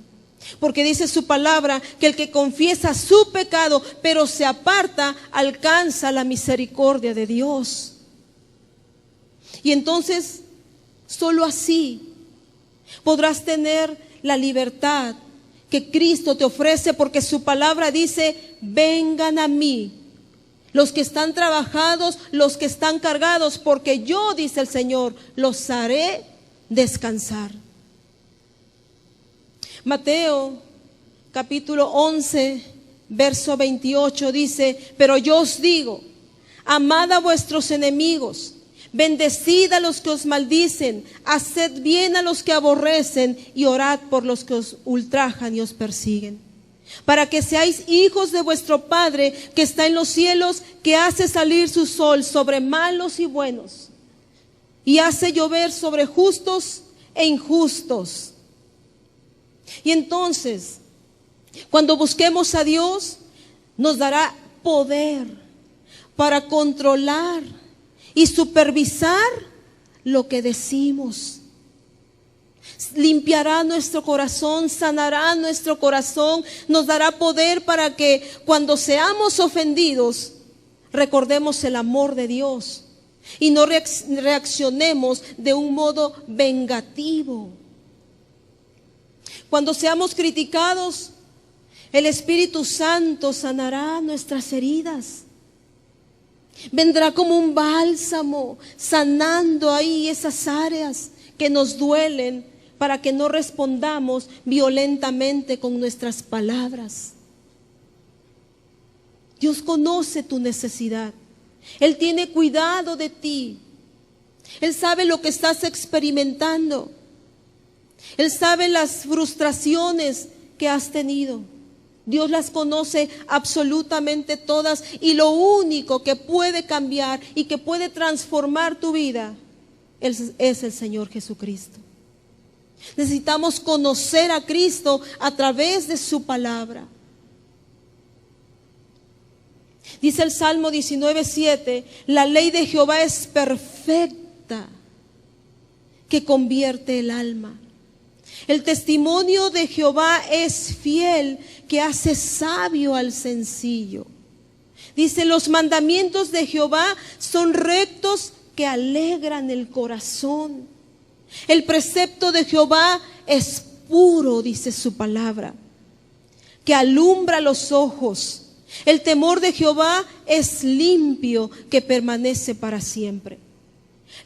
Porque dice su palabra que el que confiesa su pecado pero se aparta, alcanza la misericordia de Dios. Y entonces solo así podrás tener la libertad que Cristo te ofrece, porque su palabra dice: vengan a mí los que están trabajados, los que están cargados, porque yo, dice el Señor, los haré descansar. Mateo capítulo 11, verso 28 dice: pero yo os digo, amad a vuestros enemigos, bendecid a los que os maldicen, haced bien a los que aborrecen, y orad por los que os ultrajan y os persiguen, para que seáis hijos de vuestro Padre que está en los cielos, que hace salir su sol sobre malos y buenos, y hace llover sobre justos e injustos. Y entonces, cuando busquemos a Dios, nos dará poder para controlar y supervisar lo que decimos. Limpiará nuestro corazón, sanará nuestro corazón, nos dará poder para que cuando seamos ofendidos, recordemos el amor de Dios y no reaccionemos de un modo vengativo. Cuando seamos criticados, el Espíritu Santo sanará nuestras heridas. Vendrá como un bálsamo, sanando ahí esas áreas que nos duelen, para que no respondamos violentamente con nuestras palabras. Dios conoce tu necesidad. Él tiene cuidado de ti. Él sabe lo que estás experimentando. Él sabe las frustraciones que has tenido. Dios las conoce absolutamente todas, y lo único que puede cambiar y que puede transformar tu vida es el Señor Jesucristo. Necesitamos conocer a Cristo a través de su palabra. Dice el Salmo 19:7, la ley de Jehová es perfecta, que convierte el alma. El testimonio de Jehová es fiel, que hace sabio al sencillo. Dice, los mandamientos de Jehová son rectos, que alegran el corazón. El precepto de Jehová es puro, dice su palabra, que alumbra los ojos. El temor de Jehová es limpio, que permanece para siempre.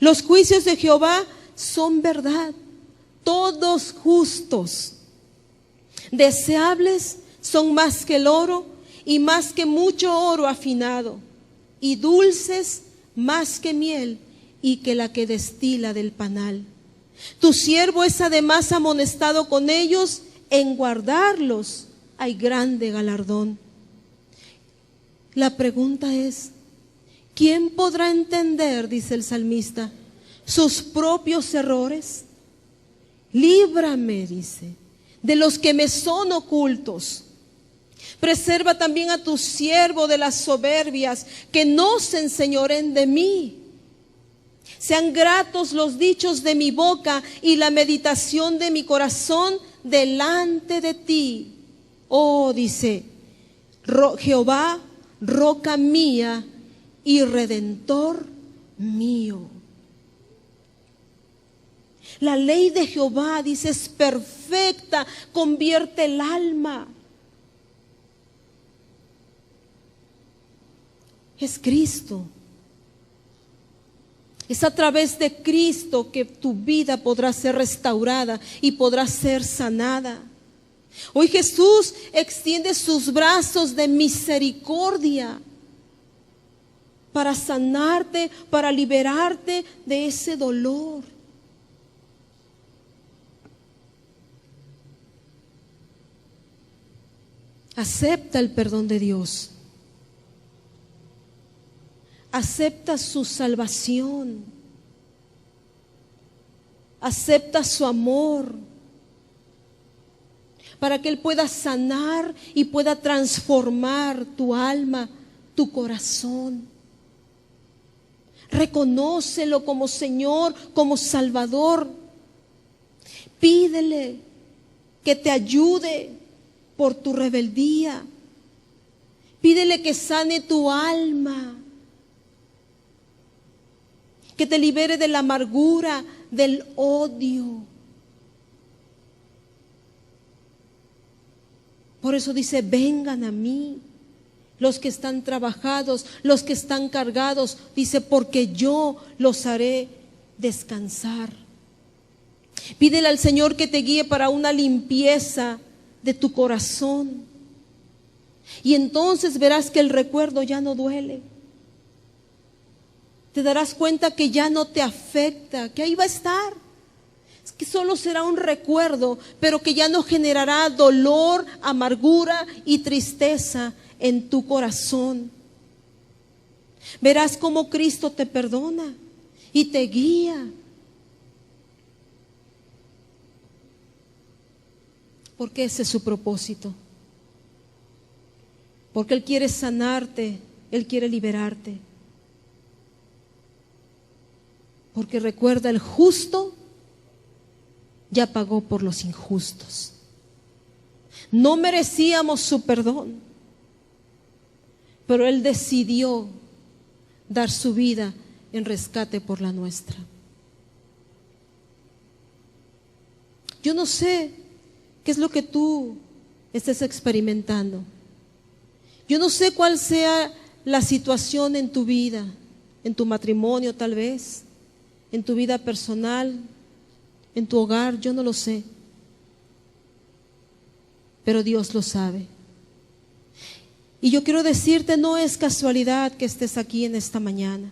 Los juicios de Jehová son verdad, todos justos. Deseables son más que el oro, y más que mucho oro afinado, y dulces más que miel, y que la que destila del panal. Tu siervo es además amonestado con ellos, en guardarlos hay grande galardón. La pregunta es, ¿quién podrá entender, dice el salmista, sus propios errores? Líbrame, dice, de los que me son ocultos. Preserva también a tu siervo de las soberbias, que no se enseñoren de mí. Sean gratos los dichos de mi boca y la meditación de mi corazón delante de ti. Oh, dice, Jehová, roca mía y redentor mío. La ley de Jehová, dice, es perfecta, convierte el alma. Es Cristo. Es a través de Cristo que tu vida podrá ser restaurada y podrá ser sanada. Hoy Jesús extiende sus brazos de misericordia para sanarte, para liberarte de ese dolor. Acepta el perdón de Dios. Acepta su salvación. Acepta su amor, para que Él pueda sanar y pueda transformar tu alma, tu corazón. Reconócelo como Señor, como Salvador. Pídele que te ayude por tu rebeldía. Pídele que sane tu alma, que te libere de la amargura, del odio. Por eso dice, vengan a mí los que están trabajados, los que están cargados, dice, porque yo los haré descansar. Pídele al Señor que te guíe para una limpieza de tu corazón, y entonces verás que el recuerdo ya no duele. Te darás cuenta que ya no te afecta, que ahí va a estar. Es que solo será un recuerdo, pero que ya no generará dolor, amargura y tristeza en tu corazón. Verás cómo Cristo te perdona y te guía. Porque ese es su propósito. Porque Él quiere sanarte, Él quiere liberarte. Porque recuerda, el justo ya pagó por los injustos. No merecíamos su perdón, pero Él decidió dar su vida en rescate por la nuestra. Yo no sé qué es lo que tú estés experimentando. Yo no sé cuál sea la situación en tu vida, en tu matrimonio tal vez, en tu vida personal, en tu hogar, yo no lo sé. Pero Dios lo sabe. Y yo quiero decirte, no es casualidad que estés aquí en esta mañana.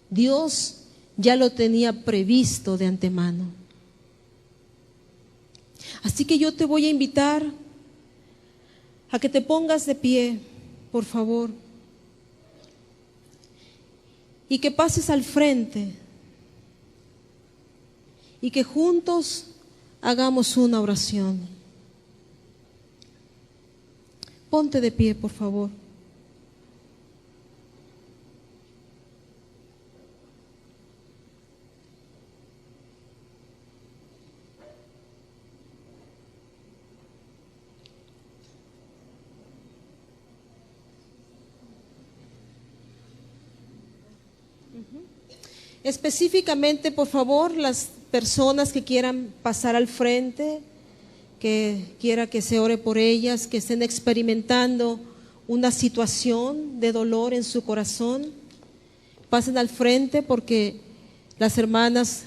Dios ya lo tenía previsto de antemano. Así que yo te voy a invitar a que te pongas de pie, por favor, y que pases al frente y que juntos hagamos una oración. Ponte de pie, por favor. Específicamente, por favor, las personas que quieran pasar al frente, que quiera que se ore por ellas, que estén experimentando una situación de dolor en su corazón, pasen al frente porque las hermanas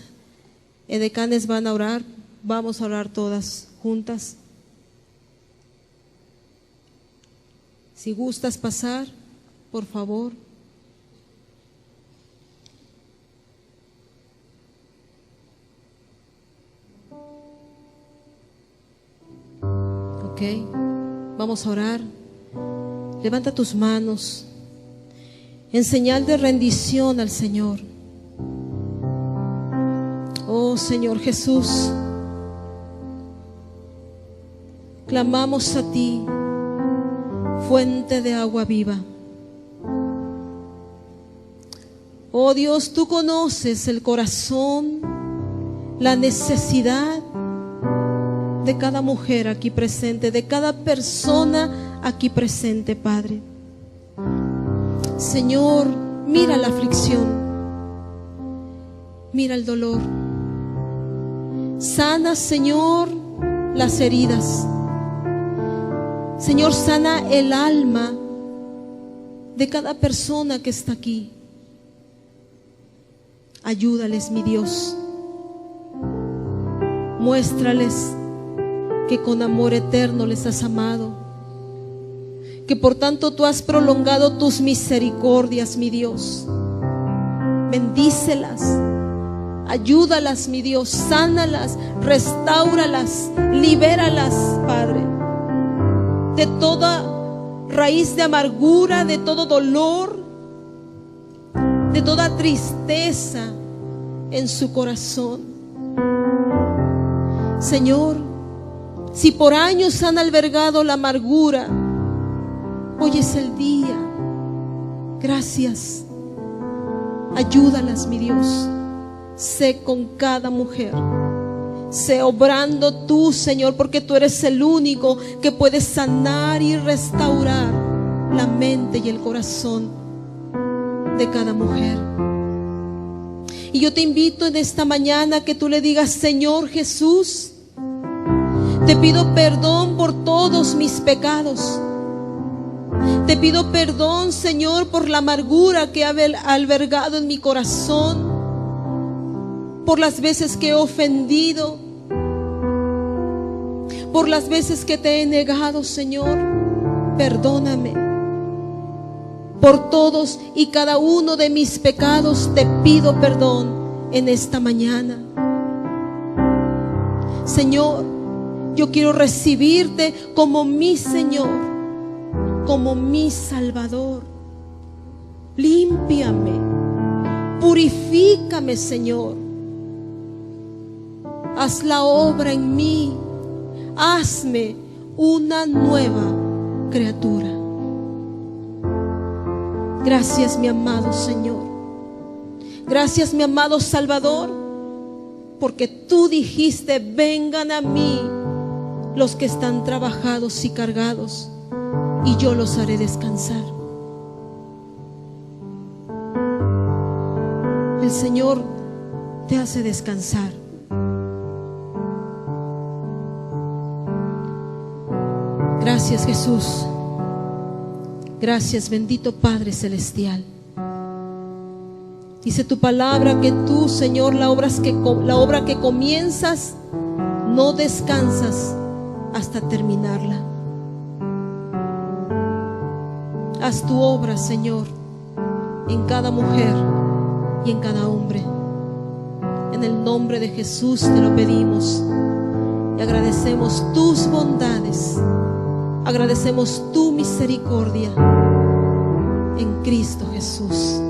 edecanes van a orar. Vamos a orar todas juntas. Si gustas pasar, por favor. Vamos a orar. Levanta tus manos en señal de rendición al Señor. Oh Señor Jesús, clamamos a ti, fuente de agua viva. Oh Dios, tú conoces el corazón, la necesidad de cada mujer aquí presente, de cada persona aquí presente, Padre. Señor, mira la aflicción, mira el dolor. Sana, Señor, las heridas. Señor, sana el alma de cada persona que está aquí. Ayúdales, mi Dios. Muéstrales que con amor eterno les has amado, que por tanto tú has prolongado tus misericordias, mi Dios. Bendícelas, ayúdalas, mi Dios, sánalas, restáuralas, libéralas, Padre, de toda raíz de amargura, de todo dolor, de toda tristeza en su corazón. Señor, si por años han albergado la amargura, hoy es el día. Gracias. Ayúdalas, mi Dios. Sé con cada mujer. Sé obrando tú, Señor, porque tú eres el único que puedes sanar y restaurar la mente y el corazón de cada mujer. Y yo te invito en esta mañana que tú le digas: Señor Jesús, te pido perdón por todos mis pecados. Te pido perdón, Señor, por la amargura que he albergado en mi corazón, por las veces que he ofendido, por las veces que te he negado, Señor. Perdóname. Por todos y cada uno de mis pecados te pido perdón en esta mañana. Señor, yo quiero recibirte como mi Señor, como mi Salvador. Límpiame, purifícame, Señor. Haz la obra en mí. Hazme una nueva criatura. Gracias, mi amado Señor. Gracias, mi amado Salvador, porque tú dijiste: vengan a mí los que están trabajados y cargados, y yo los haré descansar. El Señor te hace descansar. Gracias, Jesús. Gracias, bendito Padre Celestial. Dice tu palabra que tú, Señor, la obra que comienzas, no descansas hasta terminarla. Haz tu obra, Señor, en cada mujer y en cada hombre. En el nombre de Jesús te lo pedimos y agradecemos tus bondades, agradecemos tu misericordia en Cristo Jesús.